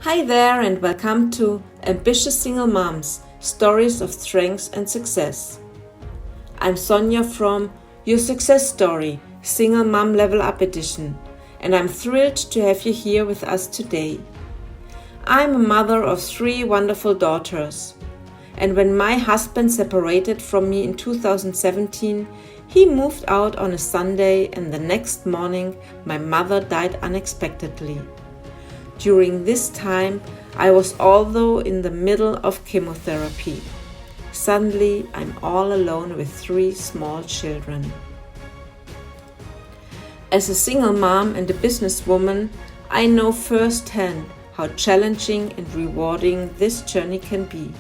Hi there and welcome to Ambitious Single Moms, Stories of Strength and Success. I'm Sonja from Your Success Story, Single Mom Level Up Edition, and I'm thrilled to have you here with us today. I'm a mother of 3 wonderful daughters, and when my husband separated from me in 2017, he moved out on a Sunday and the next morning my mother died unexpectedly. During this time, I was although in the middle of chemotherapy. Suddenly, I'm all alone with 3 small children. As a single mom and a businesswoman, I know firsthand how challenging and rewarding this journey can be.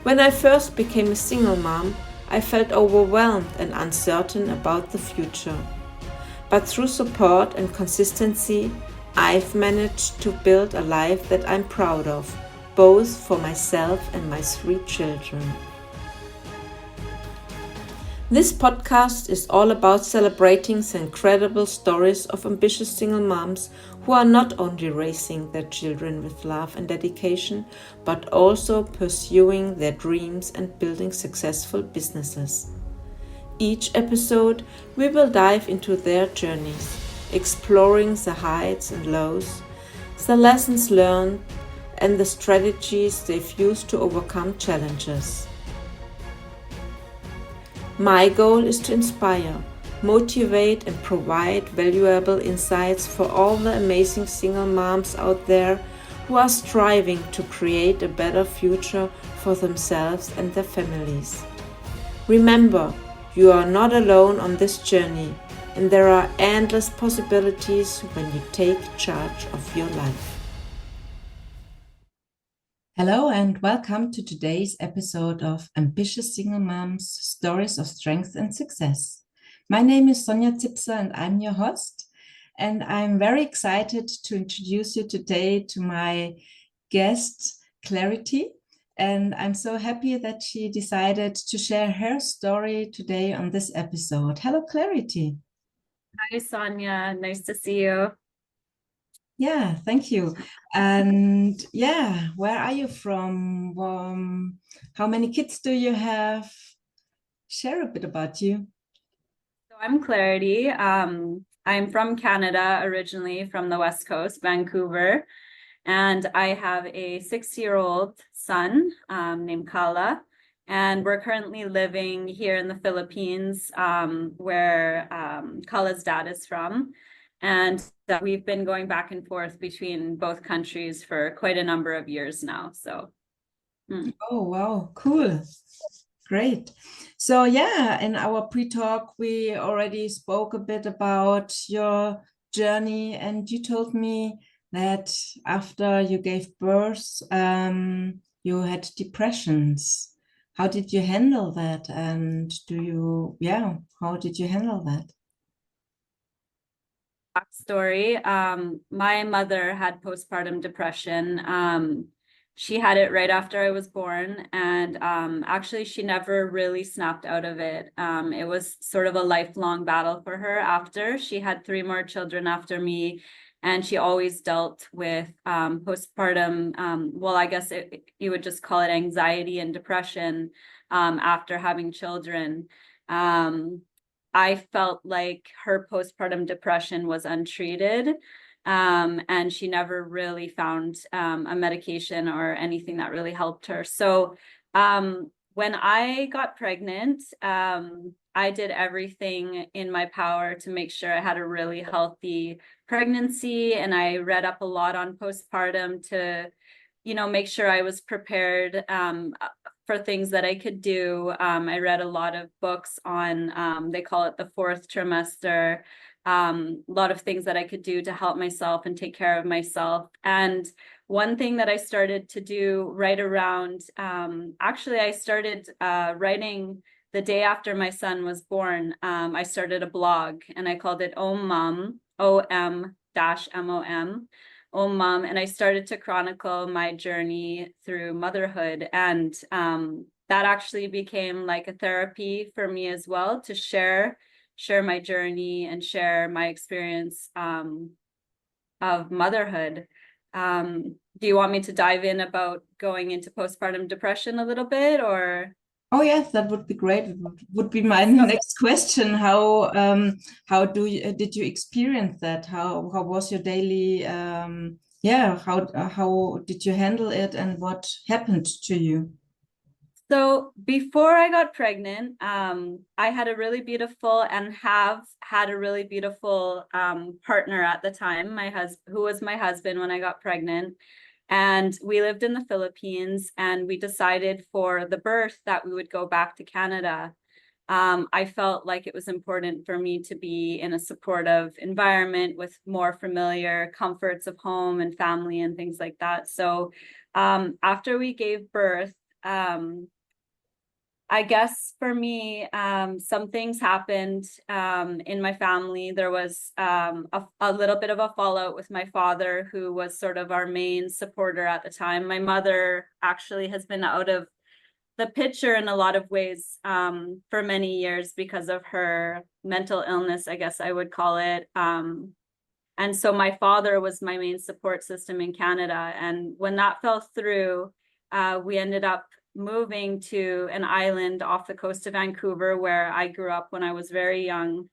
When I first became a single mom, I felt overwhelmed and uncertain about the future. But through support and consistency, I've managed to build a life that I'm proud of, both for myself and my 3 children. This podcast is all about celebrating the incredible stories of ambitious single moms who are not only raising their children with love and dedication, but also pursuing their dreams and building successful businesses. Each episode, we will dive into their journeys, exploring the heights and lows, the lessons learned, and the strategies they've used to overcome challenges. My goal is to inspire, motivate, and provide valuable insights for all the amazing single moms out there who are striving to create a better future for themselves and their families. Remember, you are not alone on this journey, and there are endless possibilities when you take charge of your life. Hello and welcome to today's episode of Ambitious Single Moms, Stories of Strength and Success. My name is Sonja and I'm your host, and I'm very excited to introduce you today to my guest, Clarity. And I'm so happy that she decided to share her story today on this episode. Hello, Clarity. Hi, Sonja. Nice to see you. Yeah, thank you. And yeah, where are you from? How many kids do you have? Share a bit about you. So I'm Clarity. I'm from Canada, originally from the West Coast, Vancouver, and I have a 6-year-old son named Kala, and we're currently living here in the Philippines, where Kala's dad is from. And we've been going back and forth between both countries for quite a number of years now. Oh, wow, cool. Great. So yeah, in our pre-talk, we already spoke a bit about your journey, and you told me that after you gave birth, you had depressions. How did you handle that? And how did you handle that? Backstory. My mother had postpartum depression. She had it right after I was born, and actually she never really snapped out of it. It was sort of a lifelong battle for her after. She had 3 more children after me, and she always dealt with postpartum, well, I guess you would just call it anxiety and depression after having children. I felt like her postpartum depression was untreated, and she never really found a medication or anything that really helped her. So when I got pregnant, I did everything in my power to make sure I had a really healthy pregnancy, and I read up a lot on postpartum to, make sure I was prepared for things that I could do. I read a lot of books on, they call it the 4th trimester, a lot of things that I could do to help myself and take care of myself. And one thing that I started to do right around, actually, I started writing the day after my son was born. I started a blog and I called it Om Mom, OM-MOM. Oh Mom, and I started to chronicle my journey through motherhood, and that actually became like a therapy for me as well, to share my journey and share my experience of motherhood. Do you want me to dive in about going into postpartum depression a little bit, or? Oh yes, that would be great. It would be my next question. How did you experience that? How was your daily yeah, how did you handle it, and what happened to you? So before I got pregnant, I had a really beautiful and have had a really beautiful partner at the time, who was my husband when I got pregnant. And we lived in the Philippines, and we decided for the birth that we would go back to Canada. I felt like it was important for me to be in a supportive environment with more familiar comforts of home and family and things like that. So after we gave birth, I guess for me, some things happened in my family. There was a little bit of a fallout with my father, who was sort of our main supporter at the time. My mother actually has been out of the picture in a lot of ways for many years because of her mental illness, I guess I would call it. And so my father was my main support system in Canada. And when that fell through, we ended up moving to an island off the coast of Vancouver, where I grew up when I was very young.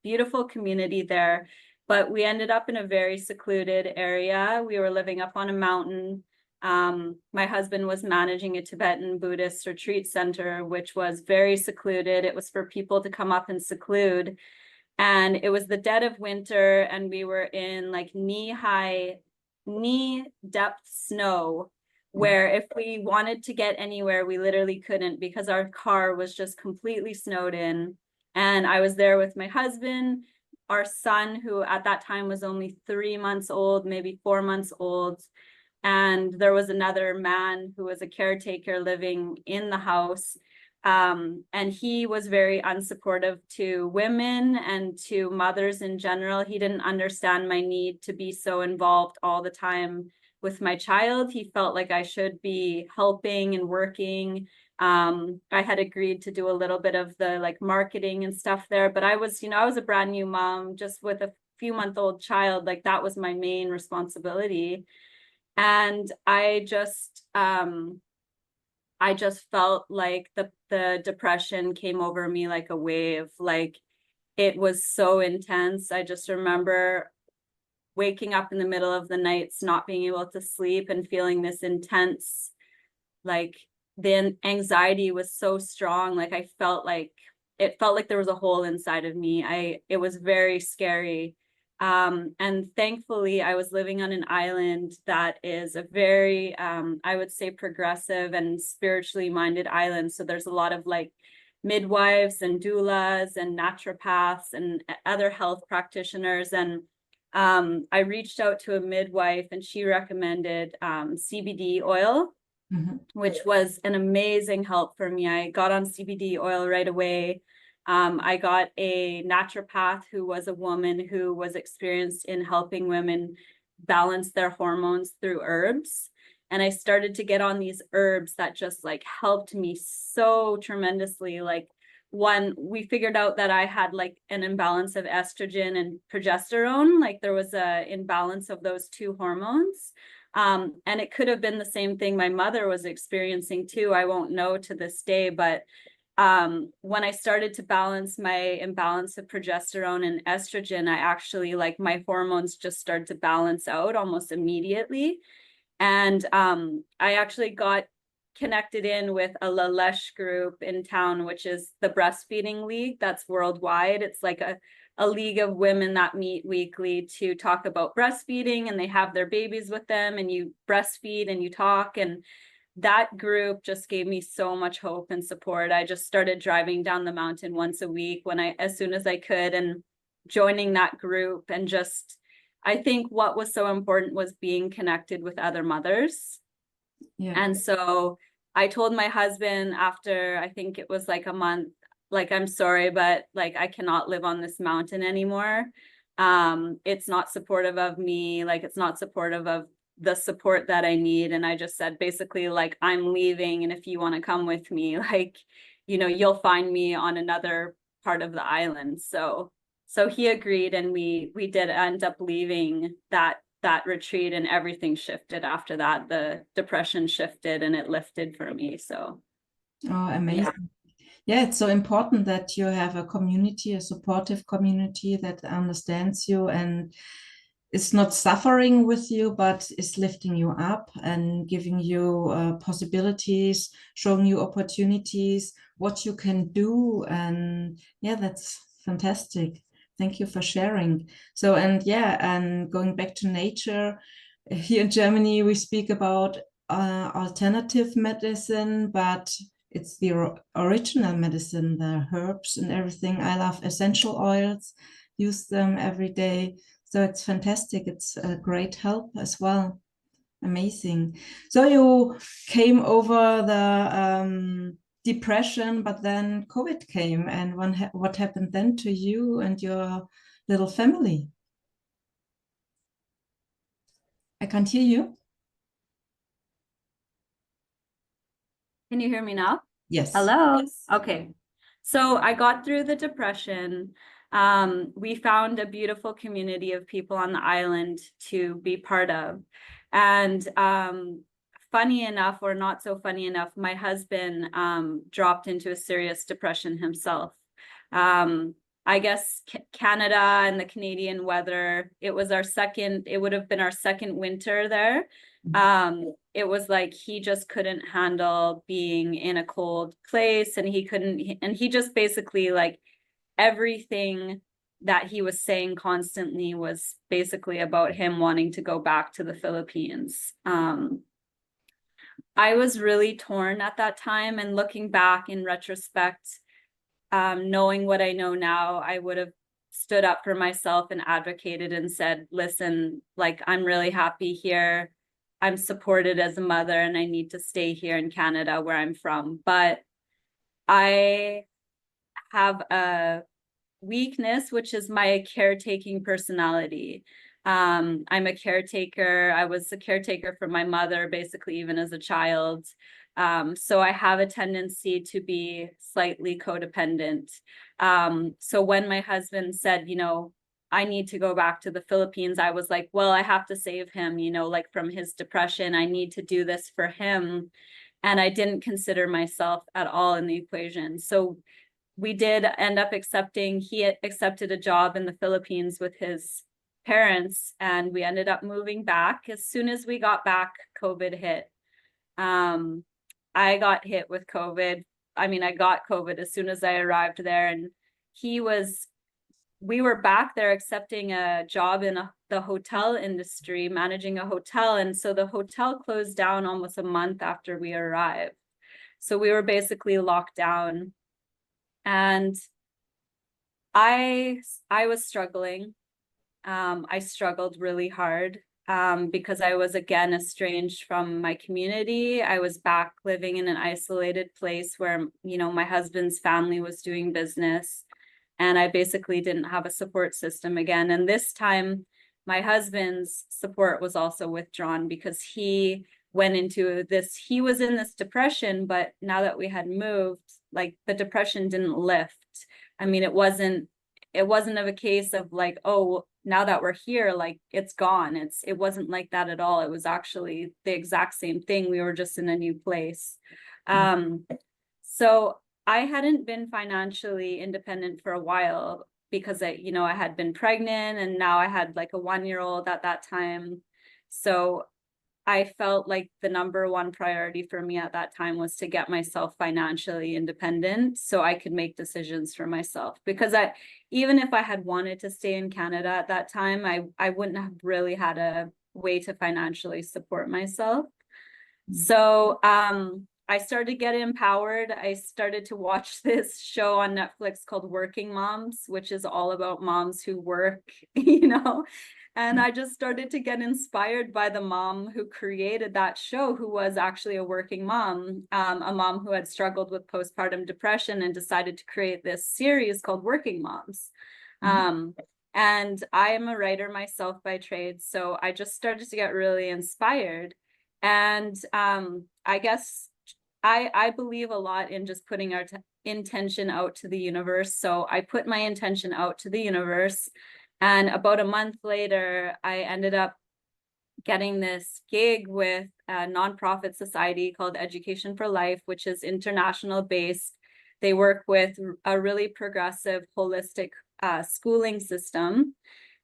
Beautiful community there, but we ended up in a very secluded area. We were living up on a mountain. My husband was managing a Tibetan Buddhist retreat center, which was very secluded. It was for people to come up and seclude. And it was the dead of winter, and we were in like knee depth snow, where if we wanted to get anywhere, we literally couldn't, because our car was just completely snowed in. And I was there with my husband, our son, who at that time was only 3 months old, maybe 4 months old. And there was another man who was a caretaker living in the house. And he was very unsupportive to women and to mothers in general. He didn't understand my need to be so involved all the time with my child. He felt like I should be helping and working. I had agreed to do a little bit of the like marketing and stuff there, but I was a brand new mom just with a few-month-old child. Like that was my main responsibility. And I just felt like the depression came over me like a wave. Like it was so intense. I just remember waking up in the middle of the nights, not being able to sleep, and feeling this intense, like the anxiety was so strong. Like it felt like there was a hole inside of me. It was very scary. And thankfully I was living on an island that is a very, I would say, progressive and spiritually minded island. So there's a lot of like midwives and doulas and naturopaths and other health practitioners. And I reached out to a midwife, and she recommended CBD oil, which was an amazing help for me. I got on CBD oil right away. I got a naturopath who was a woman who was experienced in helping women balance their hormones through herbs. And I started to get on these herbs that just like helped me so tremendously. Like we figured out that I had like an imbalance of estrogen and progesterone. Like there was a imbalance of those two hormones. And it could have been the same thing my mother was experiencing too. I won't know to this day, but when I started to balance my imbalance of progesterone and estrogen, I actually like my hormones just started to balance out almost immediately. And I actually got connected in with a Lalesh group in town, which is the breastfeeding league that's worldwide. It's like a league of women that meet weekly to talk about breastfeeding, and they have their babies with them, and you breastfeed and you talk. And that group just gave me so much hope and support. I just started driving down the mountain once a week as soon as I could, and joining that group. And just, I think what was so important was being connected with other mothers. Yeah. And so I told my husband after, I think it was like a month, like, I'm sorry, but like, I cannot live on this mountain anymore. It's not supportive of me. Like, it's not supportive of the support that I need. And I just said, basically, like, I'm leaving. And if you want to come with me, like, you'll find me on another part of the island. So he agreed. And we did end up leaving that that retreat, and everything shifted after that. The depression shifted and it lifted for me. So oh, amazing. Yeah, it's so important that you have a community, a supportive community that understands you and is not suffering with you, but is lifting you up and giving you possibilities, showing you opportunities, what you can do. And yeah, that's fantastic. Thank you for sharing. So, and yeah, and going back to nature, here in Germany, we speak about alternative medicine, but it's the original medicine, the herbs and everything. I love essential oils, use them every day. So it's fantastic. It's a great help as well. Amazing. So you came over the depression, but then COVID came. And what happened then to you and your little family? I can't hear you. can you hear me now? Yes. Hello. Okay. So I got through the depression. We found a beautiful community of people on the island to be part of. And funny enough, or not so funny enough, my husband dropped into a serious depression himself. I guess Canada and the Canadian weather, it would have been our second winter there. It was like he just couldn't handle being in a cold place, and he just basically, like, everything that he was saying constantly was basically about him wanting to go back to the Philippines. I was really torn at that time, and looking back in retrospect, knowing what I know now, I would have stood up for myself and advocated and said, listen, like, I'm really happy here. I'm supported as a mother, and I need to stay here in Canada where I'm from. But I have a weakness, which is my caretaking personality. I'm a caretaker. I was a caretaker for my mother, basically, even as a child. So I have a tendency to be slightly codependent. So when my husband said, I need to go back to the Philippines, I was like, well, I have to save him, like, from his depression. I need to do this for him. And I didn't consider myself at all in the equation. So we did end up he accepted a job in the Philippines with his parents, and we ended up moving back. As soon as we got back, COVID hit. I got hit with COVID. I mean, I got COVID as soon as I arrived there, and we were back there accepting a job in the hotel industry, managing a hotel. And so the hotel closed down almost a month after we arrived. So we were basically locked down. And I was struggling. I struggled really hard because I was, again, estranged from my community. I was back living in an isolated place where, my husband's family was doing business, and I basically didn't have a support system again. And this time, my husband's support was also withdrawn because he was in this depression, but now that we had moved, like, the depression didn't lift. I mean, it wasn't of a case of like, oh, now that we're here, like, it's gone. It wasn't like that at all. It was actually the exact same thing. We were just in a new place. So I hadn't been financially independent for a while because I had been pregnant, and now I had like a 1-year-old at that time. So I felt like the number one priority for me at that time was to get myself financially independent so I could make decisions for myself. Because even if I had wanted to stay in Canada at that time, I wouldn't have really had a way to financially support myself. So I started to get empowered. I started to watch this show on Netflix called Working Moms, which is all about moms who work, and I just started to get inspired by the mom who created that show, who was actually a working mom, a mom who had struggled with postpartum depression and decided to create this series called Working Moms. And I am a writer myself by trade, so I just started to get really inspired. And I guess I believe a lot in just putting our intention out to the universe. So I put my intention out to the universe. And about a month later, I ended up getting this gig with a nonprofit society called Education for Life, which is international based. They work with a really progressive, holistic schooling system.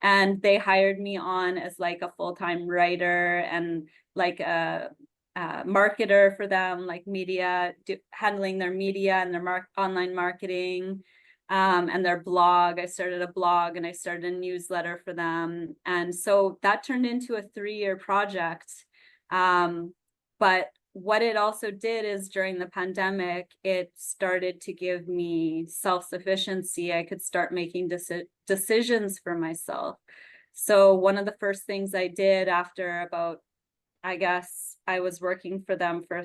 And they hired me on as like a full-time writer and like a marketer for them, like media, handling their media and their online marketing. And their blog. I started a blog and I started a newsletter for them. And so that turned into a 3-year project. But what it also did is during the pandemic, it started to give me self-sufficiency. I could start making decisions for myself. So one of the first things I did after about, I guess I was working for them for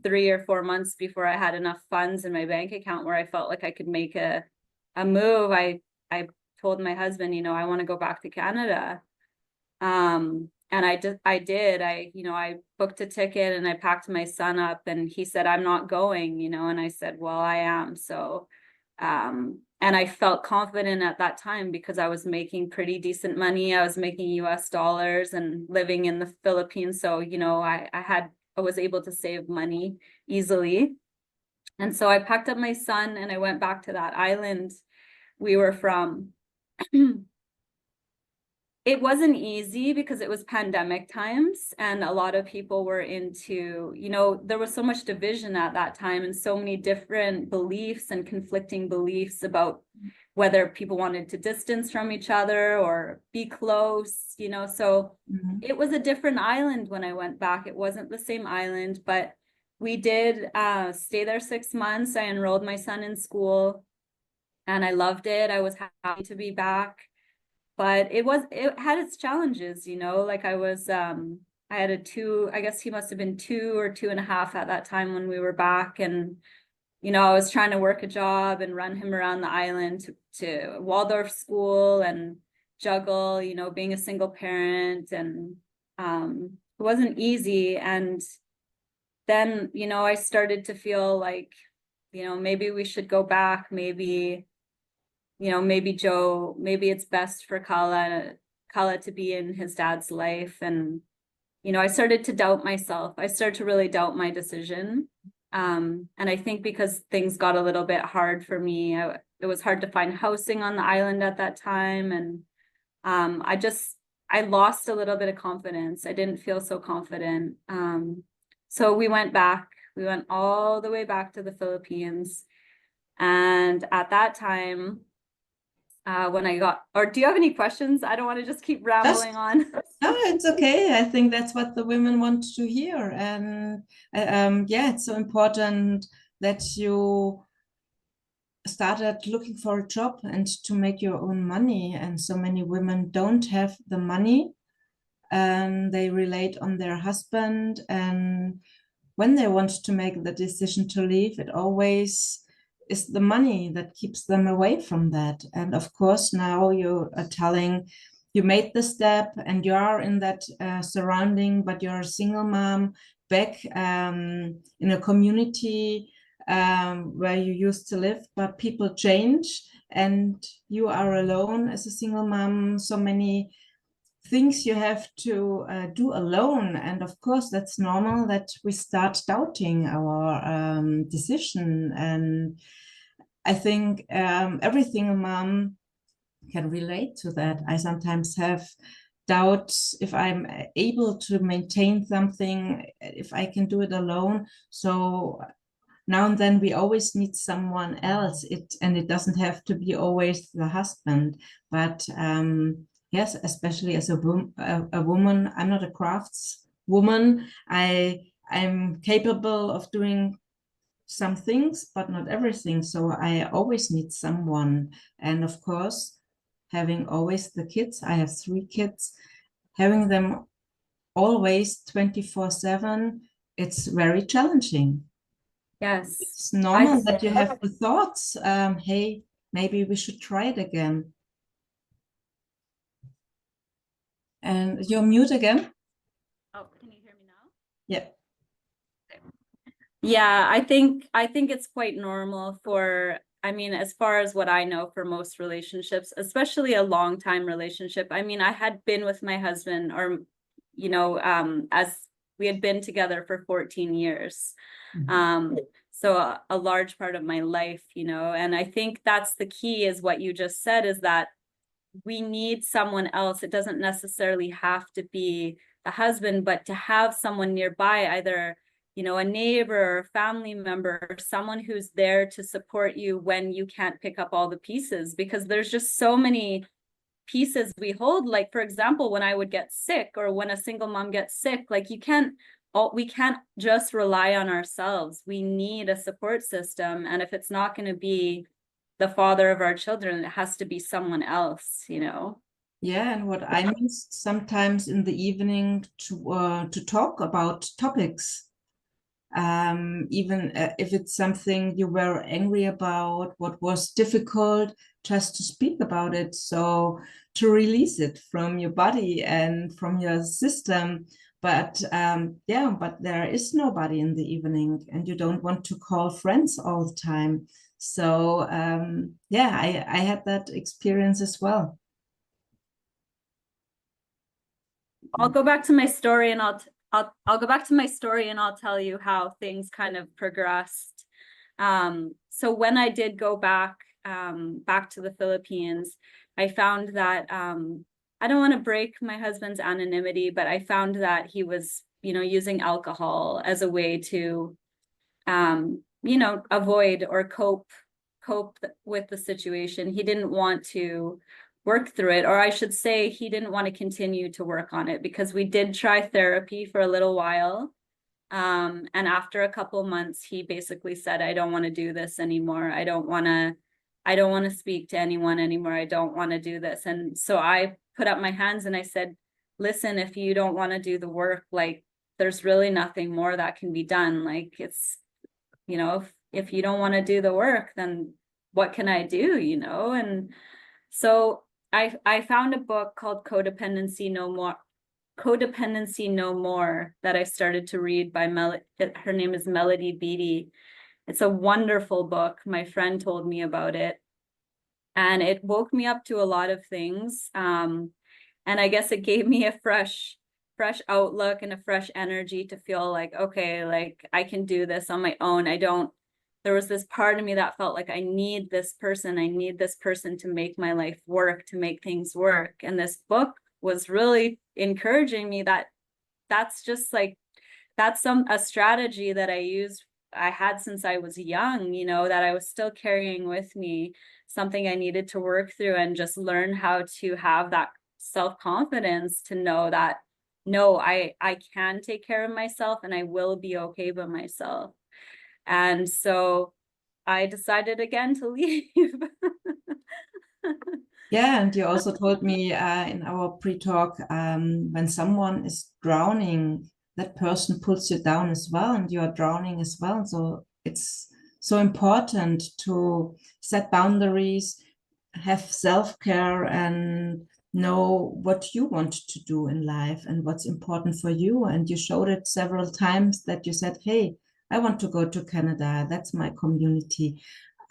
3 or 4 months before I had enough funds in my bank account where I felt like I could make a move. I told my husband, you know, I want to go back to Canada. And I did. I booked a ticket and I packed my son up and he said, I'm not going, you know, and I said, well, I am. So, and I felt confident at that time because I was making pretty decent money. I was making US dollars and living in the Philippines. So, you know, I was able to save money easily. And so I packed up my son and I went back to that island we were from. It wasn't easy because it was pandemic times and a lot of people were into, you know, there was so much division at that time and so many different beliefs and conflicting beliefs about whether people wanted to distance from each other or be close, you know. So it was a different island when I went back. It wasn't the same island, but we did stay there 6 months. I enrolled my son in school and I loved it. I was happy to be back. But it had its challenges, you know, like I had a 2, I guess he must have been 2 or 2.5 at that time when we were back. And, you know, I was trying to work a job and run him around the island to Waldorf school and juggle, you know, being a single parent. And it wasn't easy. And then, you know, I started to feel like, you know, maybe we should go back, maybe, you know, maybe it's best for Kala to be in his dad's life. And, you know, I started to doubt myself. I started to really doubt my decision. And I think because things got a little bit hard for me, it was hard to find housing on the island at that time. And I lost a little bit of confidence. I didn't feel so confident. So we went all the way back to the Philippines. And at that time, when I got, or do you have any questions? I don't want to just keep rambling on. No, it's okay. I think that's what the women want to hear. And yeah, it's so important that you started looking for a job and to make your own money. And so many women don't have the money and they relate on their husband. And when they want to make the decision to leave, it always is the money that keeps them away from that. And of course, now you are telling you made the step and you are in that surrounding, but you're a single mom back in a community where you used to live, but people change and you are alone as a single mom. So many things you have to do alone. And of course, that's normal that we start doubting our decision. And I think every single mom can relate to that. I sometimes have doubts if I'm able to maintain something, if I can do it alone. So now and then we always need someone else. And it doesn't have to be always the husband, but yes, especially as a woman, I'm not a crafts woman. I'm capable of doing some things, but not everything. So I always need someone. And of course, having always the kids, I have 3 kids, having them always 24/7, it's very challenging. Yes. It's normal that you have the thoughts, hey, maybe we should try it again. And you're mute again. Oh, can you hear me now? Yeah. Yeah, I think it's quite normal for, I mean, as far as what I know, for most relationships, especially a long time relationship. I mean, I had been with my husband, or as we had been together for 14 years. So a large part of my life, and I think that's the key, is what you just said, is that we need someone else. It doesn't necessarily have to be the husband, but to have someone nearby, either, a neighbor or a family member, someone who's there to support you when you can't pick up all the pieces, because there's just so many pieces we hold. Like, for example, when I would get sick, or when a single mom gets sick, like we can't just rely on ourselves. We need a support system. And if it's not going to be the father of our children, it has to be someone else, Yeah, and what I miss sometimes in the evening to talk about topics, even if it's something you were angry about, what was difficult, just to speak about it. So to release it from your body and from your system. But but there is nobody in the evening, and you don't want to call friends all the time. So I had that experience as well. I'll go back to my story, and I'll go back to my story, and I'll tell you how things kind of progressed. So when I did go back to the Philippines, I found that I don't want to break my husband's anonymity, but I found that he was, using alcohol as a way to, avoid or cope with the situation. He didn't want to work through it, or I should say, he didn't want to continue to work on it, because we did try therapy for a little while. And after a couple months, he basically said, I don't want to do this anymore. I don't want to speak to anyone anymore. I don't want to do this. And so I put up my hands and I said, listen, if you don't want to do the work, like, there's really nothing more that can be done. Like, it's, if you don't want to do the work, then what can I do, And so I found a book called Codependency No More that I started to read by her name is Melody Beattie. It's a wonderful book. My friend told me about it, and it woke me up to a lot of things. And I guess it gave me a fresh outlook and a fresh energy to feel like, okay, like, I can do this on my own. There was this part of me that felt like I need this person to make my life work, to make things work. And this book was really encouraging me that that's just like, that's a strategy that I had since I was young, that I was still carrying with me, something I needed to work through and just learn how to have that self-confidence to know that, no, I can take care of myself, and I will be okay by myself. And so I decided again to leave. Yeah, and you also told me in our pre-talk, when someone is drowning, that person pulls you down as well, and you are drowning as well. So it's so important to set boundaries, have self-care, and know what you want to do in life and what's important for you. And you showed it several times that you said, hey, I want to go to Canada. That's my community.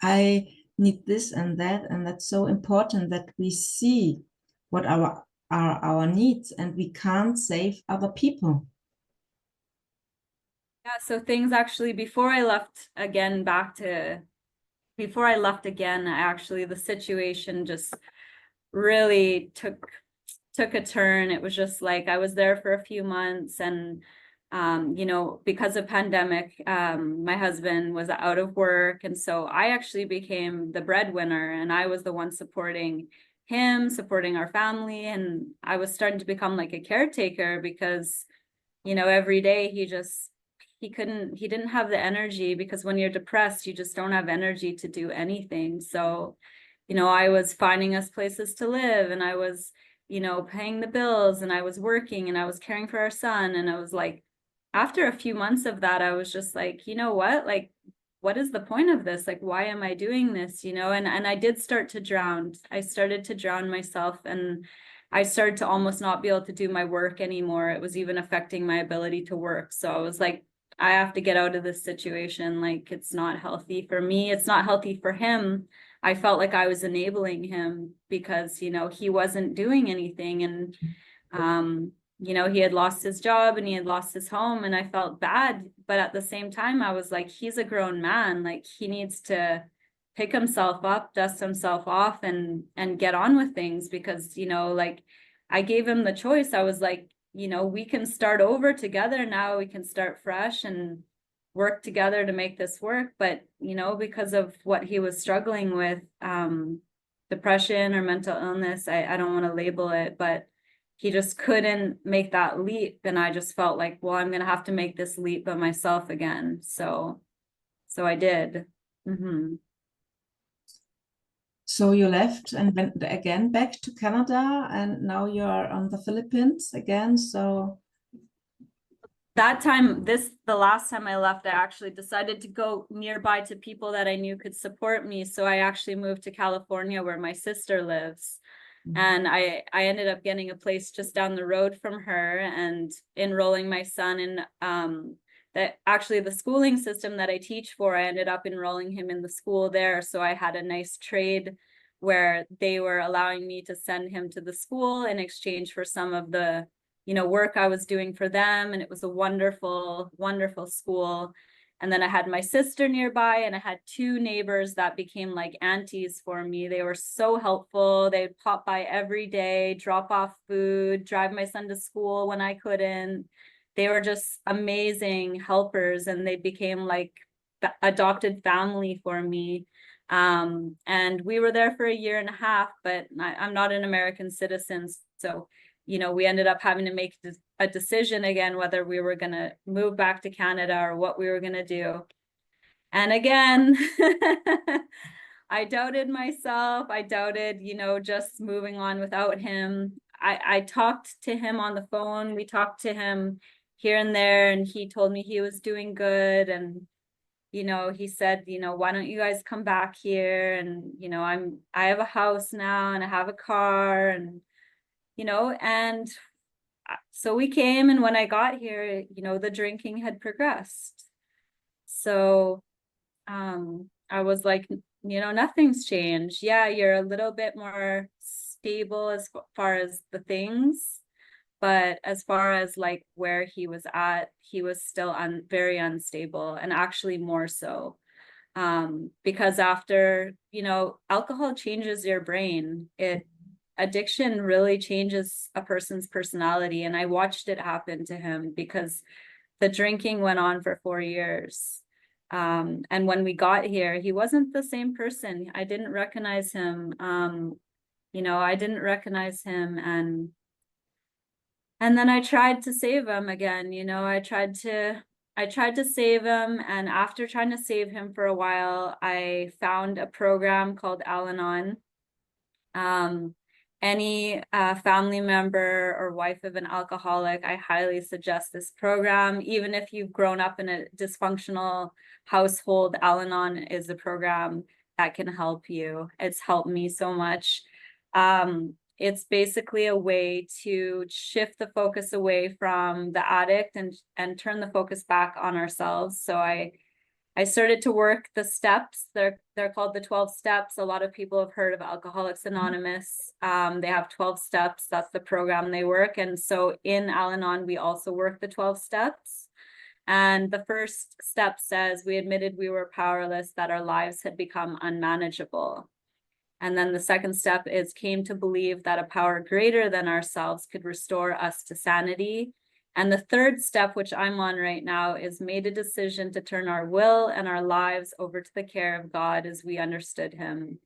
I need this and that. And that's so important that we see what are our needs, and we can't save other people. Yeah, so things actually, before I left again, the situation just really took a turn. It was just like, I was there for a few months, and because of pandemic, my husband was out of work, and so I actually became the breadwinner, and I was the one supporting him, supporting our family, and I was starting to become like a caretaker, because every day he didn't have the energy, because when you're depressed, you just don't have energy to do anything. So I was finding us places to live, and I was paying the bills, and I was working, and I was caring for our son, and I was like, after a few months of that, I was just like, what? Like, what is the point of this? Like, why am I doing this? And I did start to drown. I started to drown myself, and I started to almost not be able to do my work anymore. It was even affecting my ability to work. So I was like, I have to get out of this situation. Like, it's not healthy for me. It's not healthy for him. I felt like I was enabling him, because, he wasn't doing anything. And you know, he had lost his job and he had lost his home, and I felt bad. But at the same time, I was like, he's a grown man. Like, he needs to pick himself up, dust himself off, and get on with things, because, you know, like, I gave him the choice. I was like, you know, we can start over together now. We can start fresh and work together to make this work. But, you know, because of what he was struggling with, depression or mental illness, I don't want to label it, but he just couldn't make that leap. And I just felt like, well, I'm going to have to make this leap by myself again. So I did. Mm-hmm. So you left and went again back to Canada, and now you're on the Philippines again. So that time, the last time I left, I actually decided to go nearby to people that I knew could support me. So I actually moved to California, where my sister lives. And I ended up getting a place just down the road from her, and enrolling my son in that actually the schooling system that I teach for. I ended up enrolling him in the school there. So I had a nice trade where they were allowing me to send him to the school in exchange for some of the, you know, work I was doing for them. And it was a wonderful, wonderful school. And then I had my sister nearby, and I had two neighbors that became like aunties for me. They were so helpful. They'd pop by every day, drop off food, drive my son to school when I couldn't. They were just amazing helpers, and they became like the adopted family for me. And we were there for a year and a half, but I'm not an American citizen. So, you know, we ended up having to make a decision again, whether we were going to move back to Canada or what we were going to do. And again, I doubted myself. I doubted, you know, just moving on without him. I talked to him on the phone. We talked to him here and there, and he told me he was doing good. And, you know, he said, you know, why don't you guys come back here? And, you know, I have a house now, and I have a car, and, you know, and so we came. And when I got here, you know, the drinking had progressed. So I was like, you know, nothing's changed. Yeah, you're a little bit more stable as far as the things, but as far as like where he was at, he was still very unstable, and actually more so. Because after, you know, alcohol changes your brain. Addiction really changes a person's personality. And I watched it happen to him, because the drinking went on for 4 years. And when we got here, he wasn't the same person. I didn't recognize him. You know, I didn't recognize him. And then I tried to save him again. You know, I tried to save him. And after trying to save him for a while, I found a program called Al-Anon. Any family member or wife of an alcoholic, I highly suggest this program. Even if you've grown up in a dysfunctional household, Al-Anon is a program that can help you. It's helped me so much. It's basically a way to shift the focus away from the addict and turn the focus back on ourselves. So I started to work the steps. They're called the 12 steps. A lot of people have heard of Alcoholics Anonymous. They have 12 steps. That's the program they work. And so in Al-Anon, we also work the 12 steps. And the first step says we admitted we were powerless, that our lives had become unmanageable. And then the second step is came to believe that a power greater than ourselves could restore us to sanity. And the third step, which I'm on right now, is made a decision to turn our will and our lives over to the care of God as we understood him.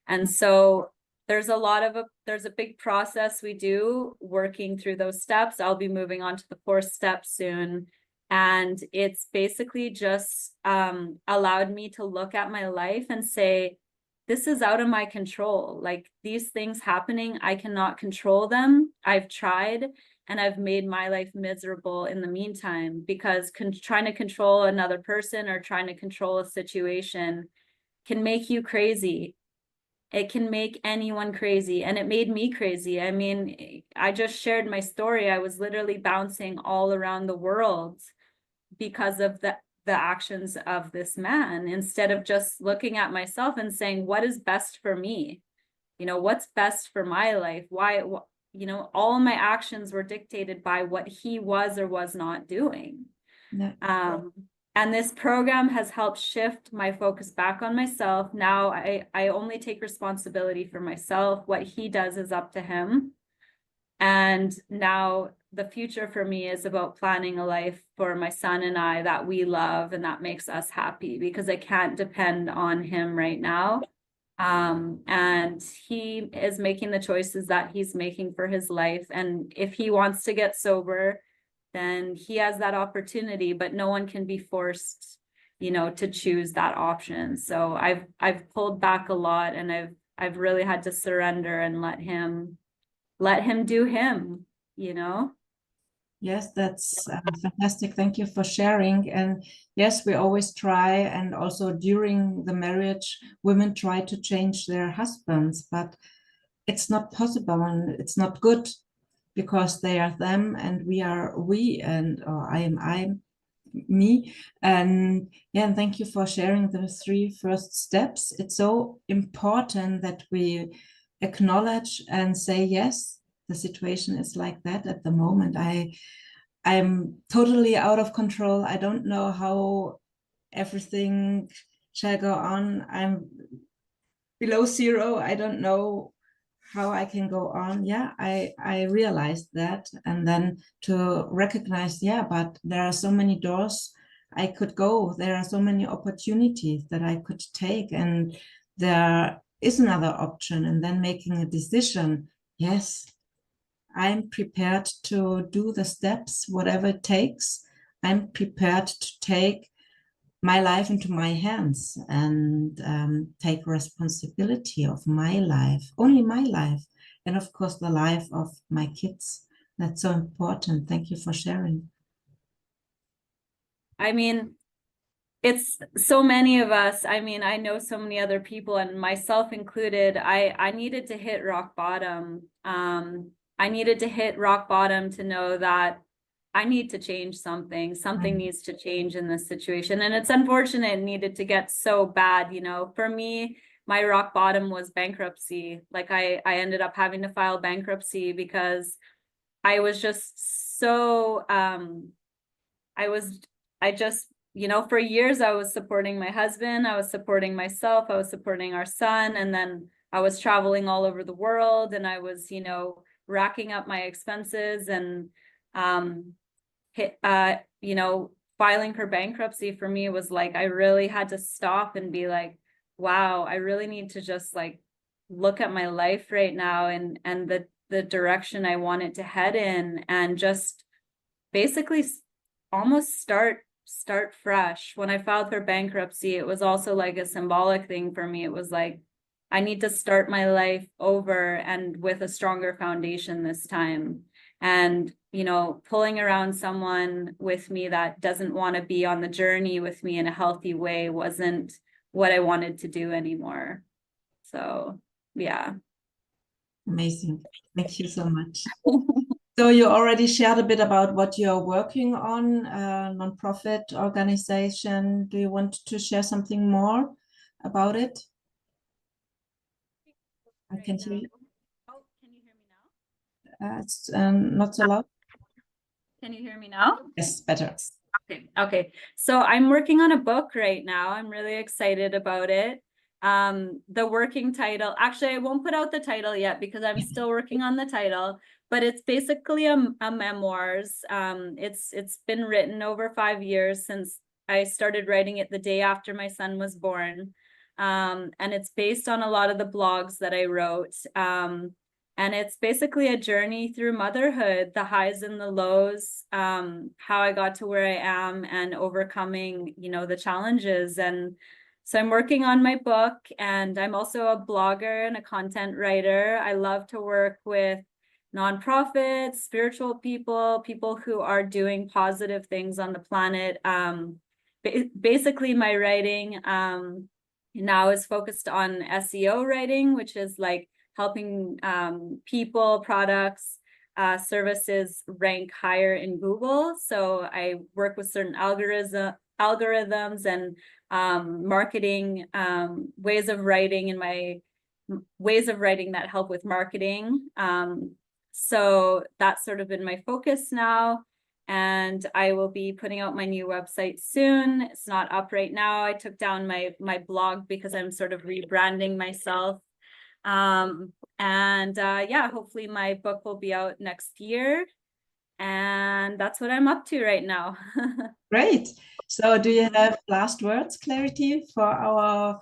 And so there's a big process we do working through those steps. I'll be moving on to the fourth step soon. And it's basically just allowed me to look at my life and say, this is out of my control. Like, these things happening, I cannot control them. I've tried, and I've made my life miserable in the meantime, because trying to control another person or trying to control a situation can make you crazy. It can make anyone crazy, and it made me crazy. I mean, I just shared my story. I was literally bouncing all around the world because of the actions of this man, instead of just looking at myself and saying, what is best for me? You know, what's best for my life? Why, you know, all my actions were dictated by what he was or was not doing. Yeah. And this program has helped shift my focus back on myself. Now I only take responsibility for myself. What he does is up to him. And now the future for me is about planning a life for my son and I that we love and that makes us happy, because I can't depend on him right now. And he is making the choices that he's making for his life. And if he wants to get sober, then he has that opportunity, but no one can be forced, you know, to choose that option. So I've pulled back a lot, and I've really had to surrender and let him do him, you know? Yes, that's fantastic. Thank you for sharing. And yes, we always try, and also during the marriage, women try to change their husbands, but it's not possible and it's not good, because they are them and we are we, and or I am me. And yeah, and thank you for sharing the 3 first steps. It's so important that we acknowledge and say, yes, the situation is like that at the moment. I'm totally out of control. I don't know how everything shall go on. I'm below zero. I don't know how I can go on. Yeah, I realized that. And then to recognize, yeah, but there are so many doors I could go. There are so many opportunities that I could take. And there is another option. And then making a decision. Yes, I'm prepared to do the steps, whatever it takes. I'm prepared to take my life into my hands and take responsibility of my life, only my life, and of course the life of my kids. That's so important. Thank you for sharing. I mean, it's so many of us. I mean, I know so many other people, and myself included. I needed to hit rock bottom. I needed to hit rock bottom to know that I need to change something. Something needs to change in this situation. And it's unfortunate it needed to get so bad. You know, for me, my rock bottom was bankruptcy. Like I ended up having to file bankruptcy because I was just so, you know, for years I was supporting my husband, I was supporting myself, I was supporting our son, and then I was traveling all over the world, and I was, you know, racking up my expenses, and you know, filing for bankruptcy for me was like, I really had to stop and be like, wow, I really need to just like look at my life right now and the direction I want it to head in, and just basically almost start fresh. When I filed for bankruptcy, it was also like a symbolic thing for me. It was like, I need to start my life over and with a stronger foundation this time. And, you know, pulling around someone with me that doesn't want to be on the journey with me in a healthy way wasn't what I wanted to do anymore. So, yeah. Amazing. Thank you so much. So you already shared a bit about what you're working on, nonprofit organization. Do you want to share something more about it? I can hear you. Oh, can you hear me now? It's not so loud. Can you hear me now? Yes, better. Okay. So I'm working on a book right now. I'm really excited about it. The working title, actually, I won't put out the title yet because I'm still working on the title, but it's basically a memoirs. It's been written over 5 years since I started writing it the day after my son was born. And it's based on a lot of the blogs that I wrote. And it's basically a journey through motherhood, the highs and the lows, how I got to where I am and overcoming, you know, the challenges. And so I'm working on my book, and I'm also a blogger and a content writer. I love to work with nonprofits, spiritual people, people who are doing positive things on the planet. Basically, my writing now is focused on SEO writing, which is like helping people, products, services rank higher in Google. So I work with certain algorithms and marketing ways of writing that help with marketing. So that's sort of been my focus now. And I will be putting out my new website soon. It's not up right now. I took down my blog because I'm sort of rebranding myself. Yeah, hopefully my book will be out next year. And that's what I'm up to right now. Great. So do you have last words, Clarity, for our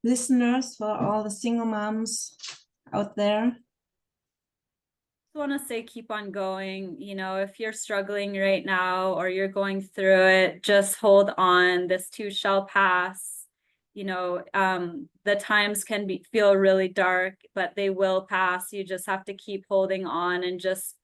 listeners, for all the single moms out there? Want to say keep on going. You know, if you're struggling right now or you're going through it, just hold on. This too shall pass. You know, the times can feel really dark, but they will pass. You just have to keep holding on. And just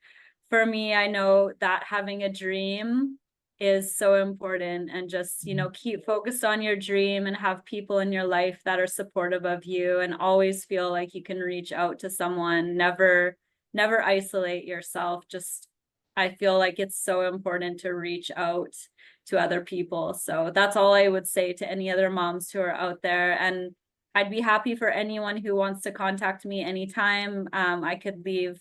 for me, I know that having a dream is so important, and just, you know, keep focused on your dream and have people in your life that are supportive of you, and always feel like you can reach out to someone. Never isolate yourself. Just, I feel like it's so important to reach out to other people. So that's all I would say to any other moms who are out there. And I'd be happy for anyone who wants to contact me anytime. I could leave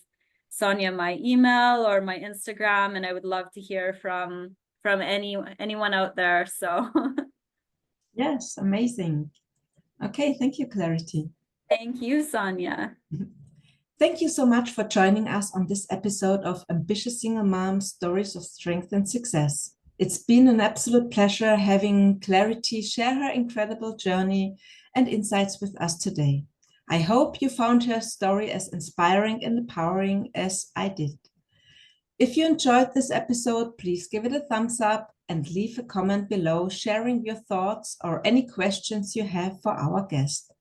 Sonja my email or my Instagram, and I would love to hear from anyone out there. So Yes, amazing. Okay, thank you, Clarity. thank you, Sonja. Thank you so much for joining us on this episode of Ambitious Single Moms, Stories of Strength and Success. It's been an absolute pleasure having Clarity share her incredible journey and insights with us today. I hope you found her story as inspiring and empowering as I did. If you enjoyed this episode, please give it a thumbs up and leave a comment below sharing your thoughts or any questions you have for our guest.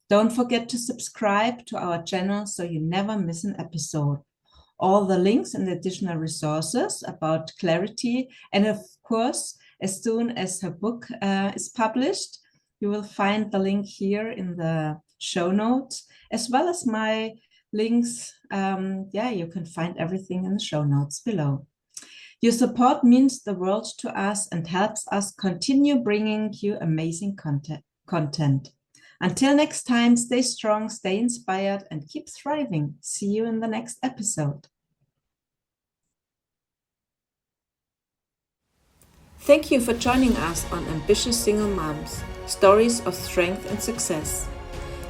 Don't forget to subscribe to our channel so you never miss an episode. All the links and additional resources about Clarity, and of course, as soon as her book is published, you will find the link here in the show notes, as well as my links. You can find everything in the show notes below. Your support means the world to us and helps us continue bringing you amazing content. Until next time, stay strong, stay inspired, and keep thriving. See you in the next episode. Thank you for joining us on Ambitious Single Moms, Stories of Strength and Success.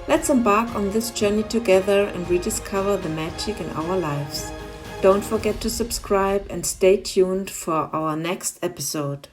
Let's embark on this journey together and rediscover the magic in our lives. Don't forget to subscribe and stay tuned for our next episode.